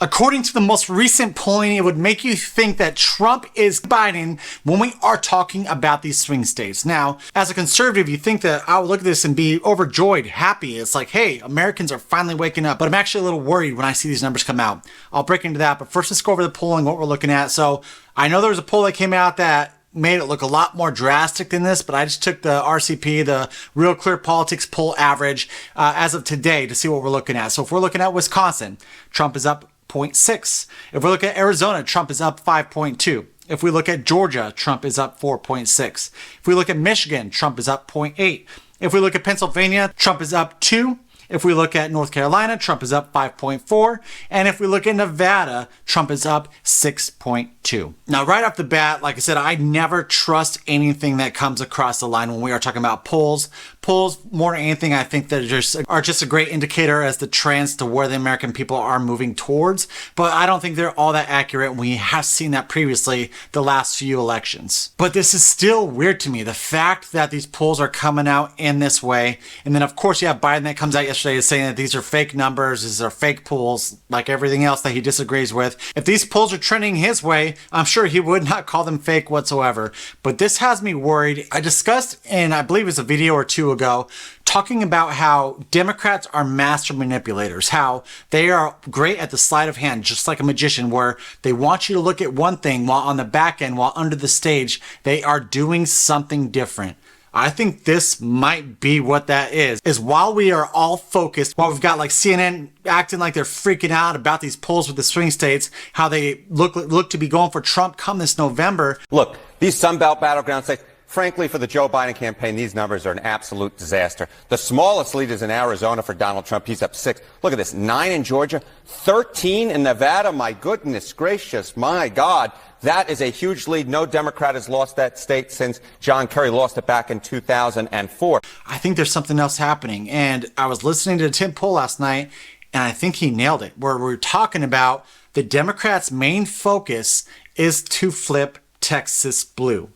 According to the most recent polling, it would make you think that Trump is Biden when we are talking about these swing states. Now, as a conservative, you think that I would look at this and be overjoyed, happy. It's like, hey, Americans are finally waking up. But I'm actually a little worried when I see these numbers come out. I'll break into that. But first, let's go over the polling, what we're looking at. So I know there was a poll that came out that made it look a lot more drastic than this, but I just took the RCP, the Real Clear Politics poll average as of today to see what we're looking at. So if we're looking at Wisconsin, Trump is up 0.6. If we look at Arizona, Trump is up 5.2. If we look at Georgia, Trump is up 4.6. If we look at Michigan, Trump is up 0.8. If we look at Pennsylvania, Trump is up 2. If we look at North Carolina, Trump is up 5.4. And if we look at Nevada, Trump is up 6.2. Now, right off the bat, like I said, I never trust anything that comes across the line when we are talking about polls. Polls, more than anything, I think that are just a great indicator as the trends to where the American people are moving towards. But I don't think they're all that accurate. We have seen that previously the last few elections. But this is still weird to me. The fact that these polls are coming out in this way. And then, of course, you have Biden that comes out yesterday is saying that these are fake numbers, these are fake polls, like everything else that he disagrees with. If these polls are trending his way, I'm sure he would not call them fake whatsoever. But this has me worried. I discussed in, I believe it was a video or two ago, talking about how Democrats are master manipulators, how they are great at the sleight of hand, just like a magician, where they want you to look at one thing while on the back end, while under the stage, they are doing something different. I think this might be what that is while we are all focused, while we've got like CNN acting like they're freaking out about these polls with the swing states, how they look to be going for Trump come this November. Look, these Sunbelt battleground states, frankly, for the Joe Biden campaign, these numbers are an absolute disaster. The smallest lead is in Arizona for Donald Trump. He's up 6. Look at this, 9 in Georgia, 13 in Nevada. My goodness gracious, my God. That is a huge lead. No Democrat has lost that state since John Kerry lost it back in 2004. I think there's something else happening. And I was listening to Tim Pool last night, and I think he nailed it, where we're talking about the Democrats' main focus is to flip Texas blue.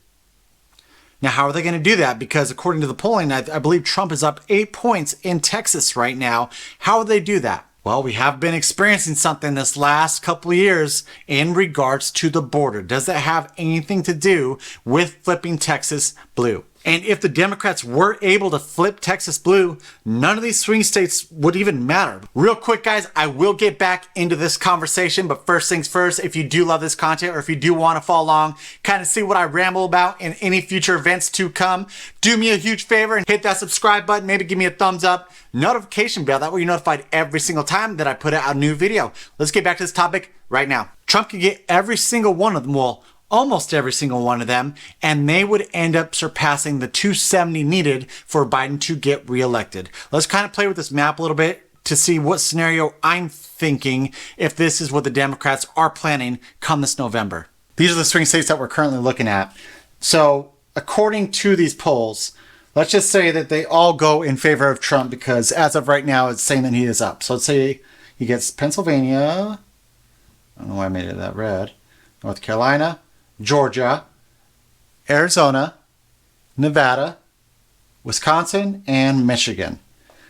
Now, how are they going to do that? Because according to the polling, I believe Trump is up 8 points in Texas right now. How will they do that? Well, we have been experiencing something this last couple of years in regards to the border. Does that have anything to do with flipping Texas blue? And if the Democrats were able to flip Texas blue, none of these swing states would even matter. Real quick, guys, I will get back into this conversation, but first things first, if you do love this content or if you do want to follow along, kind of see what I ramble about in any future events to come, do me a huge favor and hit that subscribe button, maybe give me a thumbs up, notification bell, that way you're notified every single time that I put out a new video. Let's get back to this topic right now. Trump could get every single one of them, well, almost every single one of them, and they would end up surpassing the 270 needed for Biden to get reelected. Let's kind of play with this map a little bit to see what scenario I'm thinking if this is what the Democrats are planning come this November. These are the swing states that we're currently looking at. So according to these polls, let's just say that they all go in favor of Trump because as of right now, it's saying that he is up. So let's say he gets Pennsylvania. I don't know why I made it that red. North Carolina, Georgia, Arizona, Nevada, Wisconsin, and Michigan.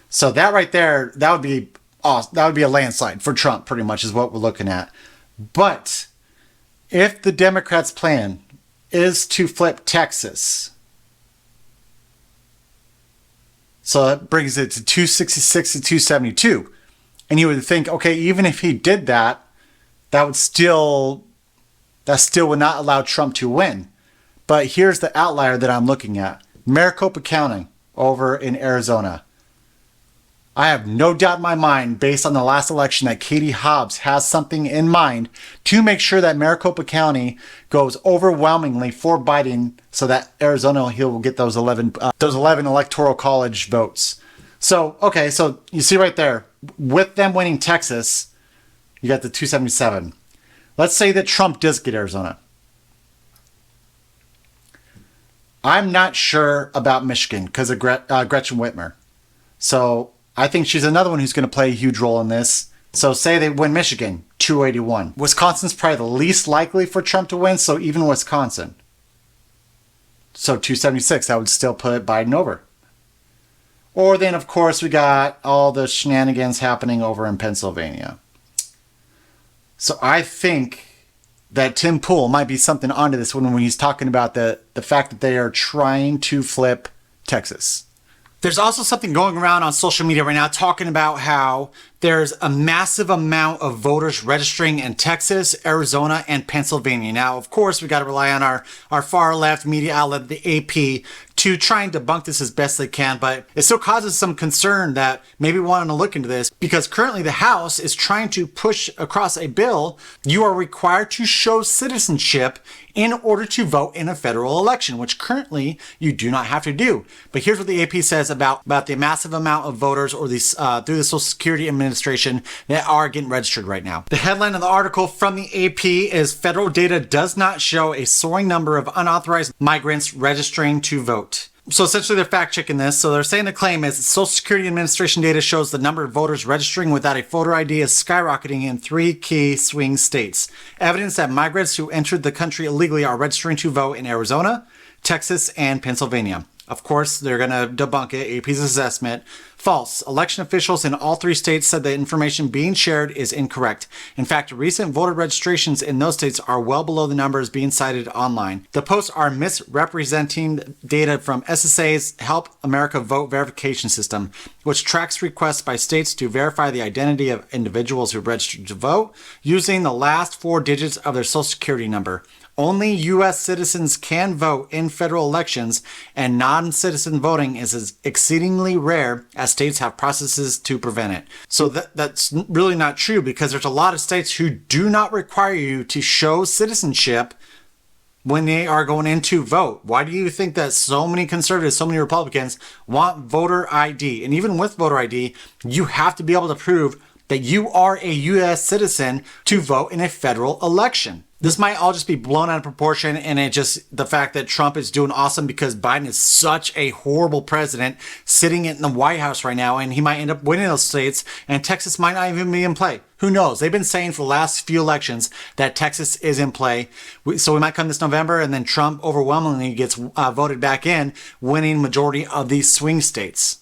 So that right there, that would be awesome. That would be a landslide for Trump, pretty much, is what we're looking at. But if the Democrats' plan is to flip Texas, so that brings it to 266 to 272. And you would think, okay, even if he did that, that still would not allow Trump to win. But here's the outlier that I'm looking at. Maricopa County over in Arizona. I have no doubt in my mind, based on the last election, that Katie Hobbs has something in mind to make sure that Maricopa County goes overwhelmingly for Biden so that Arizona, he'll get those 11 electoral college votes. So, okay, so you see right there, with them winning Texas, you got the 277. Let's say that Trump does get Arizona. I'm not sure about Michigan because of Gretchen Whitmer. So I think she's another one who's going to play a huge role in this. So say they win Michigan, 281. Wisconsin's probably the least likely for Trump to win, so even Wisconsin. So 276, that would still put Biden over. Or then, of course, we got all the shenanigans happening over in Pennsylvania. So I think that Tim Pool might be something onto this one when he's talking about the fact that they are trying to flip Texas. There's also something going around on social media right now talking about how there's a massive amount of voters registering in Texas, Arizona, and Pennsylvania. Now, of course, we got to rely on our far left media outlet, the AP, to try and debunk this as best they can, but it still causes some concern that maybe we want to look into this, because currently the House is trying to push across a bill. You are required to show citizenship in order to vote in a federal election, which currently you do not have to do. But here's what the AP says about the massive amount of voters or these through the Social Security Administration that are getting registered right now. The headline of the article from the AP is "Federal data does not show a soaring number of unauthorized migrants registering to vote." So essentially they're fact checking this. So they're saying the claim is Social Security Administration data shows the number of voters registering without a voter ID is skyrocketing in 3 key swing states. Evidence that migrants who entered the country illegally are registering to vote in Arizona, Texas, and Pennsylvania. Of course, they're going to debunk it. AP's assessment. False. Election officials in all 3 states said the information being shared is incorrect. In fact, recent voter registrations in those states are well below the numbers being cited online. The posts are misrepresenting data from SSA's Help America Vote verification system, which tracks requests by states to verify the identity of individuals who registered to vote using the last 4 digits of their Social Security number. Only U.S. citizens can vote in federal elections, and non-citizen voting is exceedingly rare as states have processes to prevent it. So that's really not true, because there's a lot of states who do not require you to show citizenship when they are going in to vote. Why do you think that so many conservatives, so many Republicans want voter ID? And even with voter ID, you have to be able to prove that you are a U.S. citizen to vote in a federal election. This might all just be blown out of proportion, and it just the fact that Trump is doing awesome because Biden is such a horrible president sitting in the White House right now, and he might end up winning those states, and Texas might not even be in play. Who knows? They've been saying for the last few elections that Texas is in play. So we might come this November, and then Trump overwhelmingly gets voted back in, winning majority of these swing states.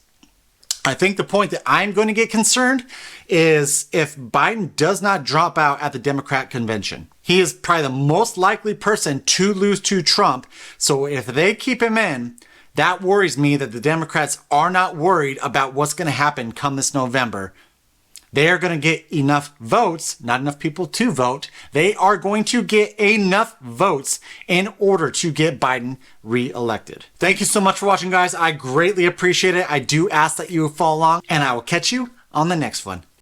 I think the point that I'm going to get concerned is if Biden does not drop out at the Democrat convention. He is probably the most likely person to lose to Trump. So if they keep him in, that worries me that the Democrats are not worried about what's going to happen come this November. They are going to get enough votes, not enough people to vote. They are going to get enough votes in order to get Biden reelected. Thank you so much for watching, guys. I greatly appreciate it. I do ask that you follow along, and I will catch you on the next one.